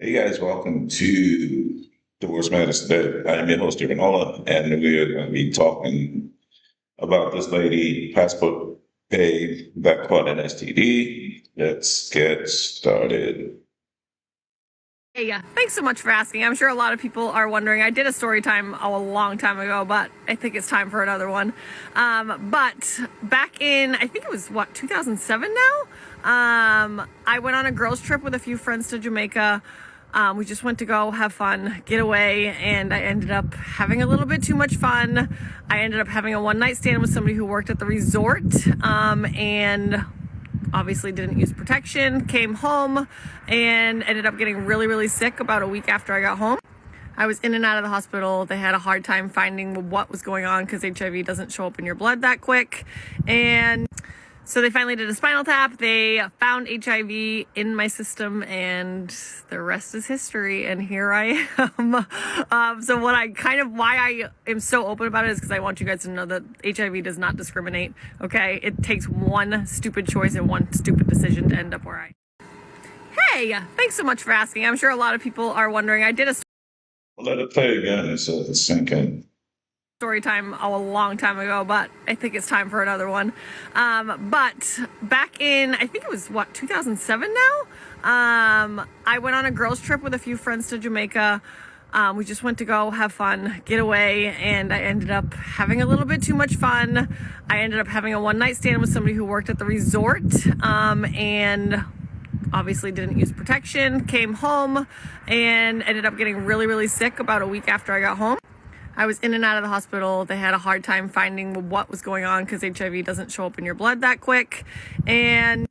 Hey guys, welcome to Divorce Matters Today. I am your host, Nola, and we are going to be talking about this lady, passport pay, that caught an STD. Let's get started. Hey, yeah, thanks so much for asking. I'm sure a lot of people are wondering. I did a story time a long time ago, but I think it's time for another one. But back in, I think it was 2007 now? I went on a girls' trip with a few friends to Jamaica. We just went to go have fun, get away, and I ended up having a little bit too much fun. I ended up having a one-night stand with somebody who worked at the resort, and obviously didn't use protection, came home and ended up getting really sick about a week after I got home. I was in and out of the hospital. They had a hard time finding what was going on because HIV doesn't show up in your blood that quick. And so they finally did a spinal tap. They found HIV in my system, and the rest is history. And here I am. So why I am so open about it is because I want you guys to know that HIV does not discriminate. Okay, it takes one stupid choice and one stupid decision to end up where I. Hey, thanks so much for asking. I'm sure a lot of people are wondering. I did a Well, let it play again so it's sinking. story time a long time ago, but I think it's time for another one. But back in, I think it was 2007 now? I went on a girls' trip with a few friends to Jamaica. We just went to go have fun, get away, and I ended up having a little bit too much fun. I ended up having a one-night stand with somebody who worked at the resort, and obviously didn't use protection, came home and ended up getting really sick about a week after I got home. I was in and out of the hospital. They had a hard time finding what was going on because HIV doesn't show up in your blood that quick. And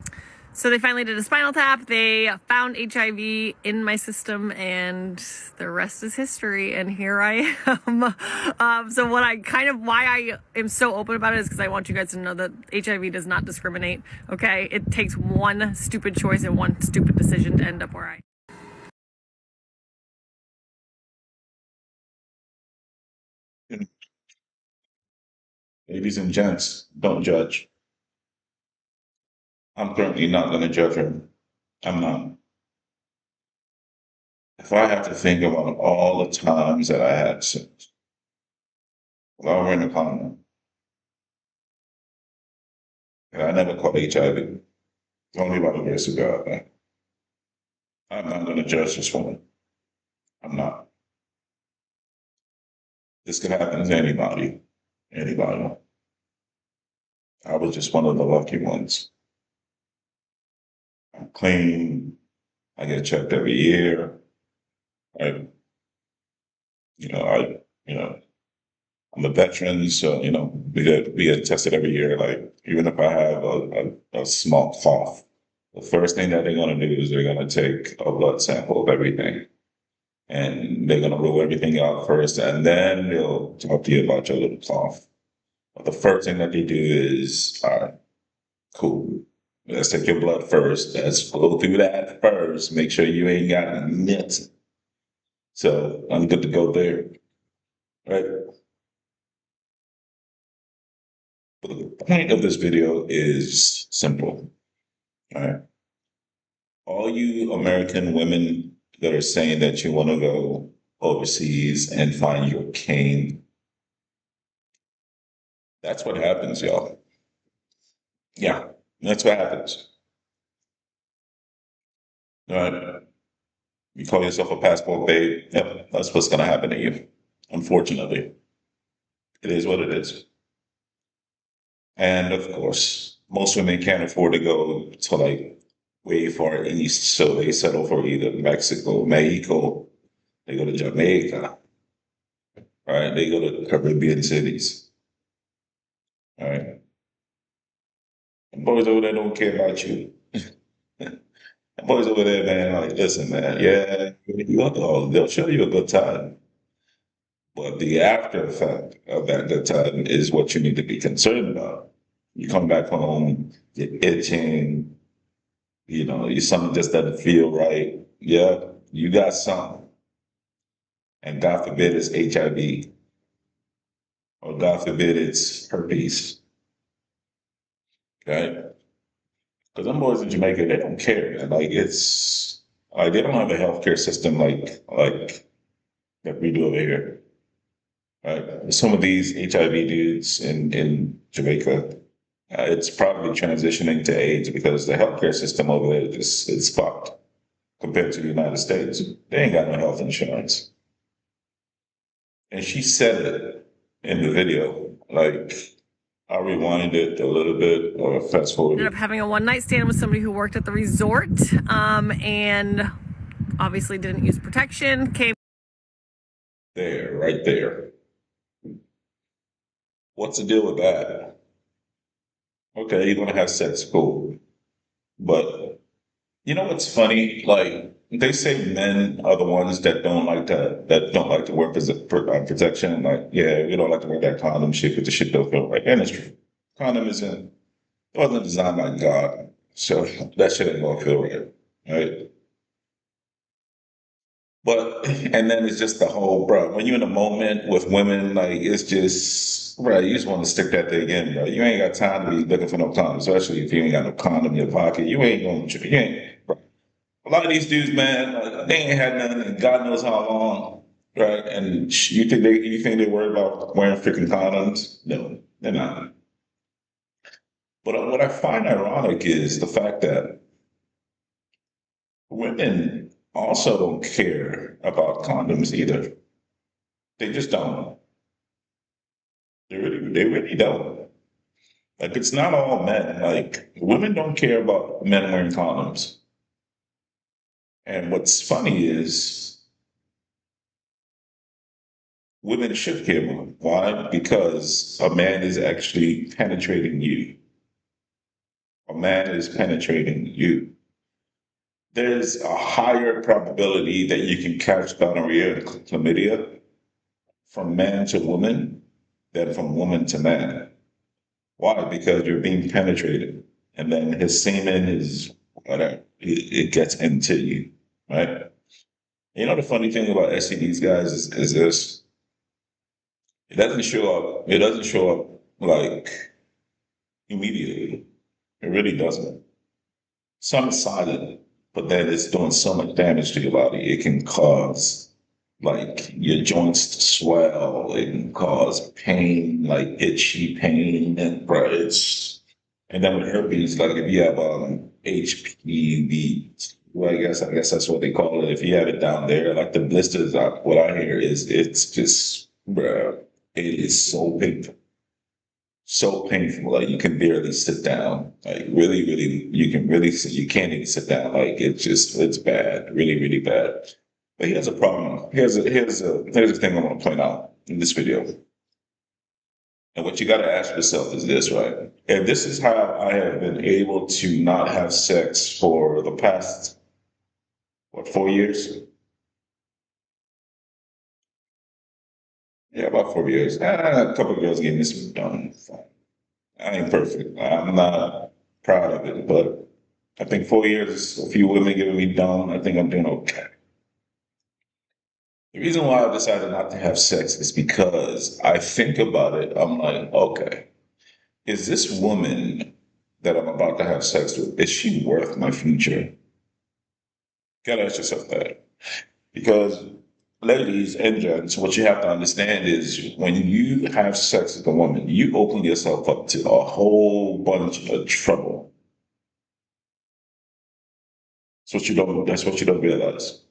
so they finally did a spinal tap. They found HIV in my system, and the rest is history. And here I am. Why I am so open about it is because I want you guys to know that HIV does not discriminate. Okay, it takes one stupid choice and one stupid decision to end up where I. Ladies and gents, don't judge. I'm currently not going to judge her. I'm not. If I have to think about all the times that I had sex while we're in a condom, and I never caught HIV, only by the grace of God, man. I'm not going to judge this woman. I'm not. This could happen to anybody. Anybody. I was just one of the lucky ones. I'm clean. I get checked every year. I, I, I'm a veteran, so we get tested every year. Like even if I have a small cough, the first thing that they're gonna do is they're gonna take a blood sample of everything, and they're gonna rule everything out first, and then they'll talk to you about your little cough. But the first thing that they do is, all right, cool. Let's take your blood first. Let's go through that first. Make sure you ain't got nothing. So I'm good to go there, right? But the point of this video is simple. All right. All you American women that are saying that you want to go overseas and find your cane, that's what happens, y'all. Yeah, that's what happens. All right. You call yourself a passport babe. Yep, that's what's going to happen to you. Unfortunately, it is what it is. And of course, most women can't afford to go to like way far east, so they settle for either Mexico, they go to Jamaica, right? They go to Caribbean cities, all right? And boys over there don't care about you. And boys over there, man, like, listen, man, yeah, they'll show you a good time. But the after effect of that good time is what you need to be concerned about. You come back home, you're itching, your something just doesn't feel right. Yeah, you got something. And God forbid it's HIV, or God forbid it's herpes. Okay? Because them boys in Jamaica, they don't care, man. Like, it's Like they don't have a healthcare system like that we do over here. Right? Some of these HIV dudes in Jamaica, it's probably transitioning to AIDS because the healthcare system over there is fucked compared to the United States. They ain't got no health insurance. And she said it in the video. Like, I'll rewind it a little bit or fast forward Ended up it. having a one night stand with somebody who worked at the resort, and obviously didn't use protection. Came There, right there. What's the deal with that? Okay, you're gonna have sex, cool. But you know what's funny? Like they say men are the ones that don't like to wear protection. Like, yeah, we don't like to wear that condom shit because the shit don't feel right. And it's true. Condom isn't it wasn't designed by God. So that shit ain't gonna feel right. Right? But and then it's just the whole bro. When you're in a moment with women, like it's just bro. You just want to stick that thing in, bro. You ain't got time to be looking for no condom, especially if you ain't got no condom in your pocket. You ain't going. You ain't. Bro. A lot of these dudes, man, like, they ain't had nothing in God knows how long, right? And you think they worried about wearing freaking condoms? No, they're not. But what I find ironic is the fact that women also don't care about condoms either. They just don't. They really don't. Like it's not all men. Like women don't care about men wearing condoms. And what's funny is women should care more. Why? Because a man is actually penetrating you. A man is penetrating you. There's a higher probability that you can catch gonorrhea and chlamydia from man to woman than from woman to man. Why? Because you're being penetrated, and then his semen is whatever it gets into you, right? You know the funny thing about STDs, guys, is this: it doesn't show up. It doesn't show up like immediately. It really doesn't. Some is silent, but then it's doing so much damage to your body. It can cause like your joints to swell. It can cause pain, like itchy pain, and bro, and then with herpes, like if you have HPV, well, I guess that's what they call it. If you have it down there, like the blisters, what I hear is it's just, bro, it is so painful. Like you can barely sit down. Like really, really, you can really you can't even sit down. Like it's bad, really, really bad. But here's a problem. Here's a thing I want to point out in this video. And what you got to ask yourself is this, right? If this is how I have been able to not have sex for the past, what, 4 years? Yeah, about 4 years. A couple of girls gave me some done. I ain't perfect. I'm not proud of it, but I think 4 years, a few women giving me done. I think I'm doing okay. The reason why I decided not to have sex is because I think about it. I'm like, okay, is this woman that I'm about to have sex with, is she worth my future? Gotta ask yourself that. Because, ladies and gents, what you have to understand is when you have sex with a woman, you open yourself up to a whole bunch of trouble. That's what you don't realize.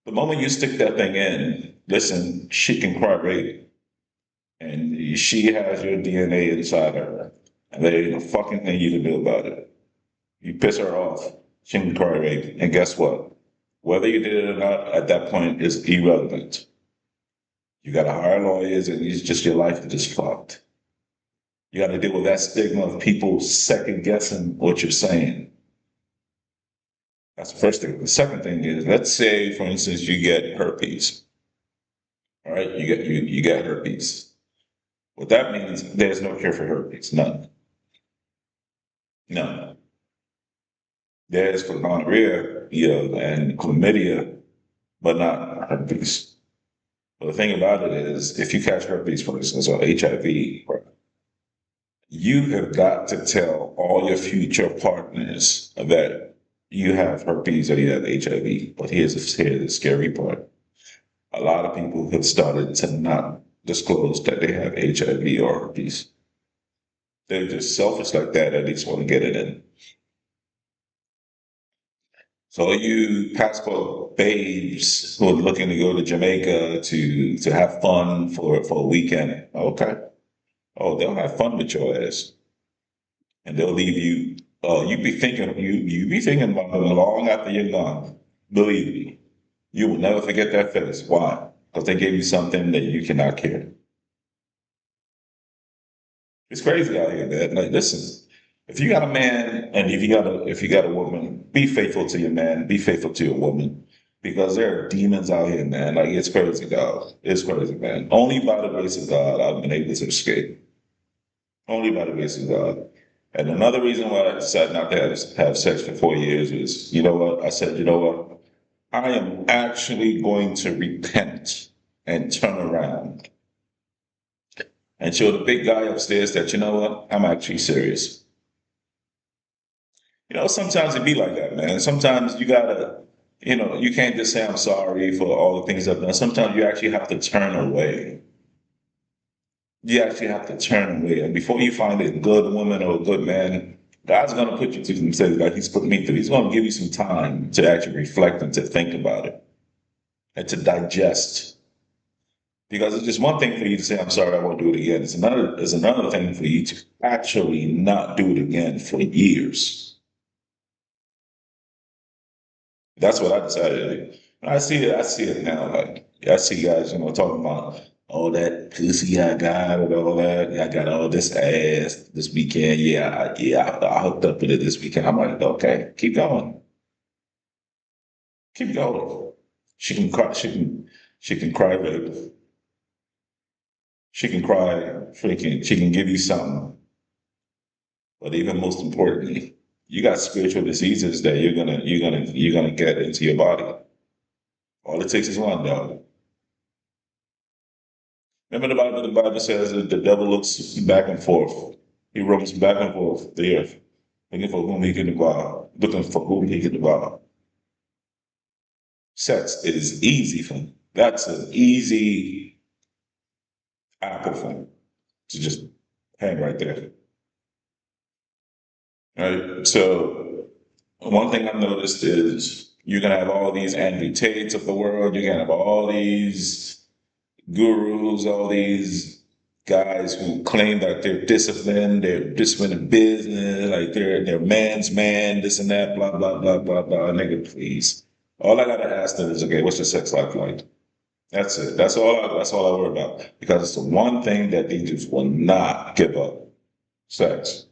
The moment you stick that thing in, listen, she can cry rape. And she has your DNA inside her. And there ain't a fucking thing you can do about it. You piss her off, she can cry rape. And guess what? Whether you did it or not at that point is irrelevant. You got to hire lawyers, and it's just your life is just fucked. You got to deal with that stigma of people second guessing what you're saying. That's the first thing. The second thing is, let's say, for instance, you get herpes. All right, you get herpes. What that means, there's no cure for herpes. None. None. There's for gonorrhea, and chlamydia, but not herpes. But the thing about it is, if you catch herpes, for instance, or HIV, you have got to tell all your future partners that you have herpes or you have HIV. But here's the scary part. A lot of people have started to not disclose that they have HIV or herpes. They're just selfish like that and they just want to get it in. So you passport babes who are looking to go to Jamaica to have fun for a weekend. Okay. Oh, they'll have fun with your ass. And they'll leave you. You be thinking about them long after you're gone. Believe me, you will never forget that face. Why? Because they gave you something that you cannot carry. It's crazy out here, man. Like, listen, if you got a man and if you got a woman, be faithful to your man, be faithful to your woman. Because there are demons out here, man. Like it's crazy, dog. It's crazy, man. Only by the grace of God I've been able to escape. Only by the grace of God. And another reason why I decided not to have sex for 4 years is, you know what? I said, you know what? I am actually going to repent and turn around and show the big guy upstairs that, you know what? I'm actually serious. You know, sometimes it be like that, man. Sometimes you gotta, you can't just say I'm sorry for all the things I've done. Sometimes you actually have to turn away. You actually have to turn away. And before you find a good woman or a good man, God's going to put you through some things like He's put me through. He's going to give you some time to actually reflect and to think about it and to digest. Because it's just one thing for you to say, I'm sorry, I won't do it again. It's another thing for you to actually not do it again for years. That's what I decided to do. And I see it now. Like I see guys, talking about all that pussy I got and all that. I got all this ass this weekend. I hooked up with it this weekend. I'm like, okay, keep going, keep going. She can cry. She can cry rape. She can cry freaking. She can give you something. But even most importantly, you got spiritual diseases that you're gonna get into your body. All it takes is one, dog. Remember the Bible says that the devil looks back and forth. He roams back and forth the earth, looking for whom he can devour, looking for whom he can devour. Sex, it is easy for him. That's an easy apple for him to just hang right there. Right? So one thing I've noticed is you're gonna have all these Andrew Tates of the world, you're gonna have all these gurus, all these guys who claim that they're disciplined in business, like they're man's man, this and that, blah blah blah blah blah. Nigga, please. All I gotta ask them is, okay, what's your sex life like? That's it. That's all I worry about. Because it's the one thing that these dudes will not give up. Sex.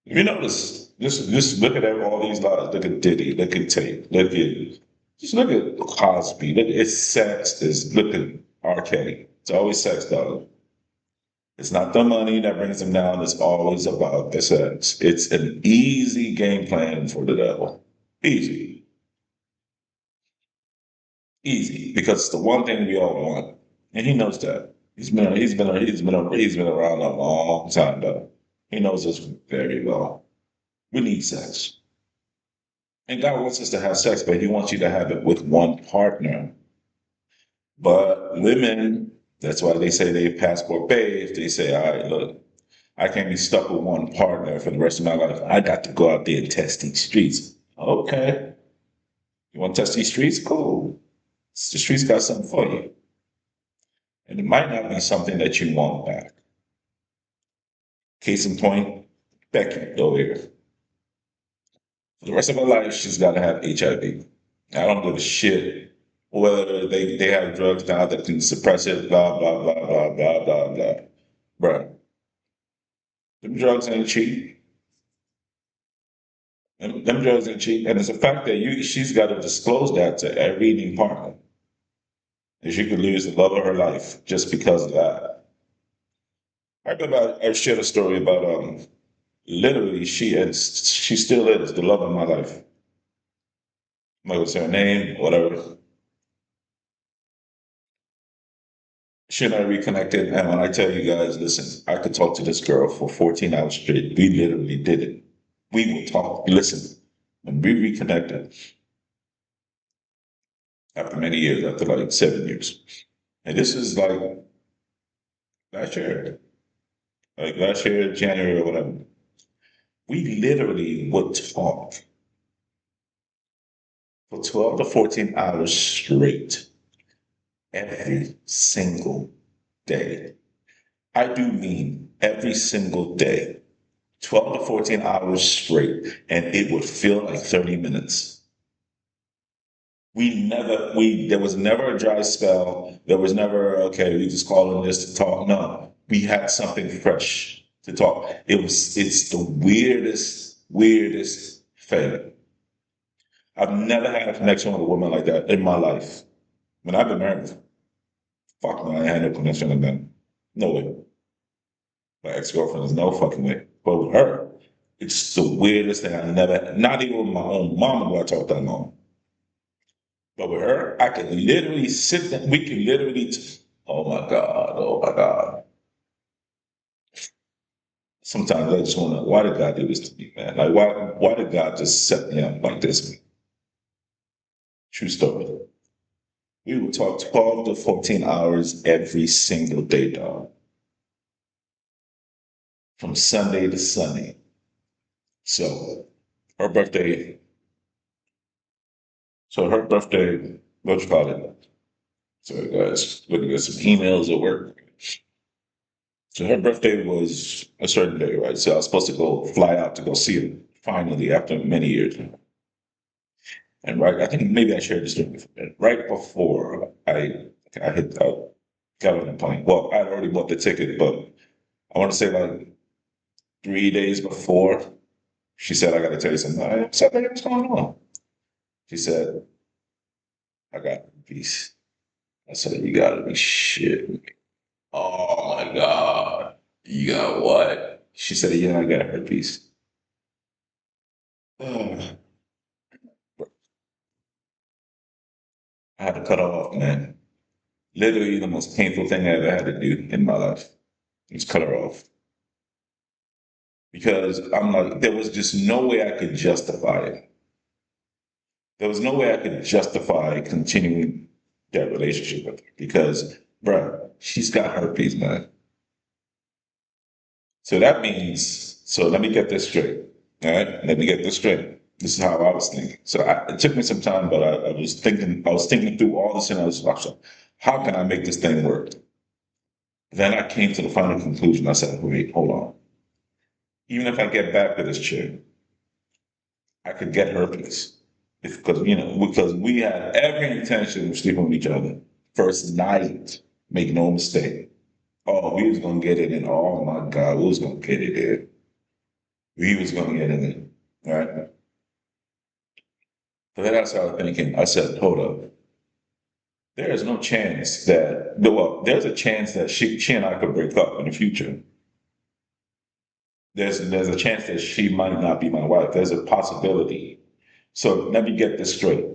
If you notice, just look at all these lies. Look at Diddy, look at Tate, look at Cosby. Look, it's sex. Look at R. Kelly. It's always sex, dog. It's not the money that brings them down. It's always about the sex. It's an easy game plan for the devil. Easy, easy, because it's the one thing we all want, and he knows that. He's been around a long time, though. He knows this very well. We need sex. And God wants us to have sex, but He wants you to have it with one partner. But women, that's why they say they passport babes. They say, all right, look, I can't be stuck with one partner for the rest of my life. I got to go out there and test these streets. Okay. You want to test these streets? Cool. The streets got something for you. And it might not be something that you want back. Case in point, Becky over here. For the rest of her life, she's got to have HIV. I don't give a shit whether they have drugs now that can suppress it, blah, blah, blah, blah, blah, blah, blah. Bruh, them drugs ain't cheap. Them drugs ain't cheap. And it's a fact that she's got to disclose that to every new partner. And she could lose the love of her life just because of that. I shared a story about literally she still is the love of my life. I'm not gonna say her name, whatever. She and I reconnected, and when I tell you guys, listen, I could talk to this girl for 14 hours straight. We literally did it. We would talk. Listen, And we reconnected after many years, after like 7 years. And this is like last year, January or whatever. We literally would talk for 12 to 14 hours straight every single day. I do mean every single day, 12 to 14 hours straight, and it would feel like 30 minutes. There was never a dry spell. There was never, okay, we just calling this to talk. No, we had something fresh to talk. It's the weirdest feeling. I've never had a connection with a woman like that in my life. When I've been married, fuck man, I had no connection with them. No way. My ex-girlfriend is no fucking way. But with her, it's the weirdest thing. Not even with my own mama do I talk that long. But with her, I could literally sit there. We can literally, oh my God, oh my God. Sometimes I just wonder, why did God do this to me, man? Like, why did God just set me up like this? True story. We would talk 12 to 14 hours every single day, dog. From Sunday to Sunday. So her birthday, what you call it? So guys, looking at some emails at work. So her birthday was a certain day, right? So I was supposed to fly out to go see her finally after many years. And right, I think maybe I shared this story before. Right before I got on the plane. Well, I had already bought the ticket, but I want to say like 3 days before, she said, I got to tell you something. I said, "Babe, what's going on?" She said, I got herpes. I said, you got to be shit. Oh my God. You got what? She said, yeah, I got herpes. I had to cut her off, man. Literally the most painful thing I ever had to do in my life was cut her off. Because I'm like, there was just no way I could justify it. There was no way I could justify continuing that relationship with her because, bruh, she's got herpes, man. So that means, so let me get this straight. All right, let me get this straight. This is how I was thinking. It took me some time, but I was thinking through all this, and I was like, so how can I make this thing work? Then I came to the final conclusion. I said, wait, hold on. Even if I get back to this chick, I could get herpes. Because we had every intention of sleeping with each other. First night, make no mistake. Oh, we was gonna get it in. Oh my God, we was gonna get it in. We was gonna get it in. Right? So then I started thinking, I said, hold up. There is no chance there's a chance that she and I could break up in the future. There's a chance that she might not be my wife. There's a possibility. So let me get this straight.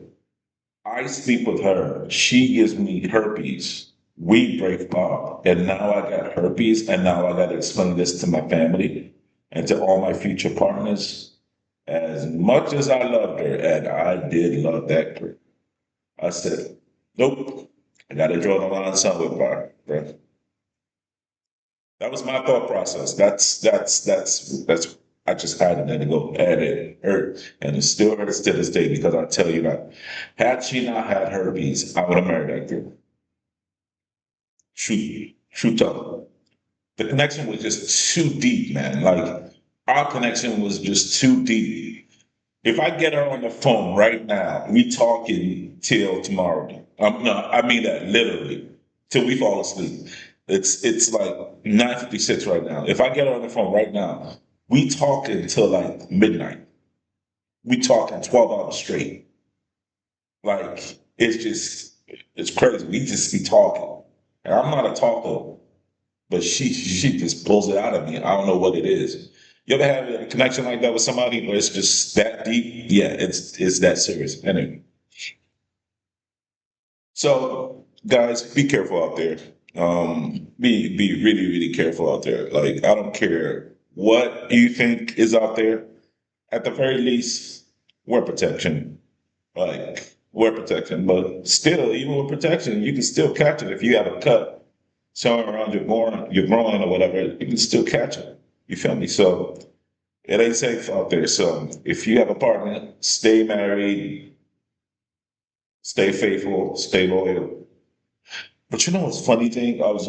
I sleep with her. She gives me herpes. We break up. And now I got herpes. And now I got to explain this to my family and to all my future partners. As much as I loved her, and I did love that girl, I said, nope, I got to draw the line somewhere, bro. That was my thought process. That's. I just had to let it go, and it hurt, and it still hurts to this day because I tell you that, had she not had herpes, I would have married that girl. True talk. The connection was just too deep, man. Like our connection was just too deep. If I get her on the phone right now, we talking till tomorrow. No, I mean that literally till we fall asleep. It's like 9:56 right now. If I get her on the phone right now, we talking till like midnight. We talking 12 hours straight. Like it's crazy. We just be talking, and I'm not a talker, but she just pulls it out of me. I don't know what it is. You ever have a connection like that with somebody where it's just that deep? Yeah, it's that serious. Anyway, so guys, be careful out there. Be really careful out there. Like I don't care what you think is out there. At the very least, wear protection. Like, wear protection. But still, even with protection, you can still catch it. If you have a cut somewhere around your groin or whatever, you can still catch it. You feel me? So it ain't safe out there. So if you have a partner, stay married, stay faithful, stay loyal. But you know what's funny thing? I was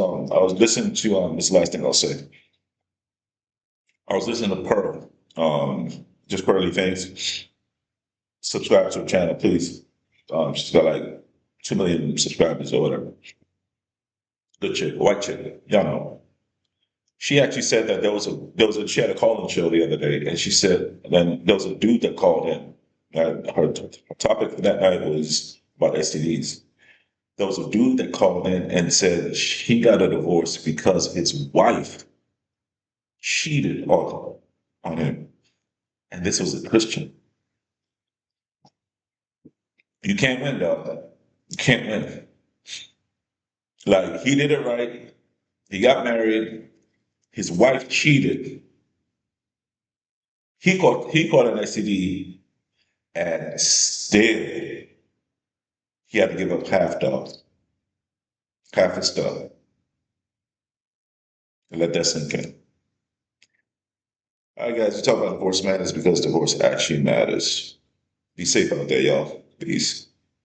listening to this last thing I'll say. I was listening to Pearl, just Pearly Things. Subscribe to her channel, please. She's got like 2 million subscribers or whatever. Good chick, white chick, y'all know. She actually said that she had a call-in show the other day, and she said then there was a dude that called in. Her topic for that night was about STDs. There was a dude that called in and said he got a divorce because his wife cheated on him, and this was a Christian. You can't win, dog. You can't win. Like, he did it right. He got married. His wife cheated. He caught an STD, and still he had to give up half his stuff, and let that sink in. All right, guys, we talk about divorce matters because divorce actually matters. Be safe out there, y'all. Peace.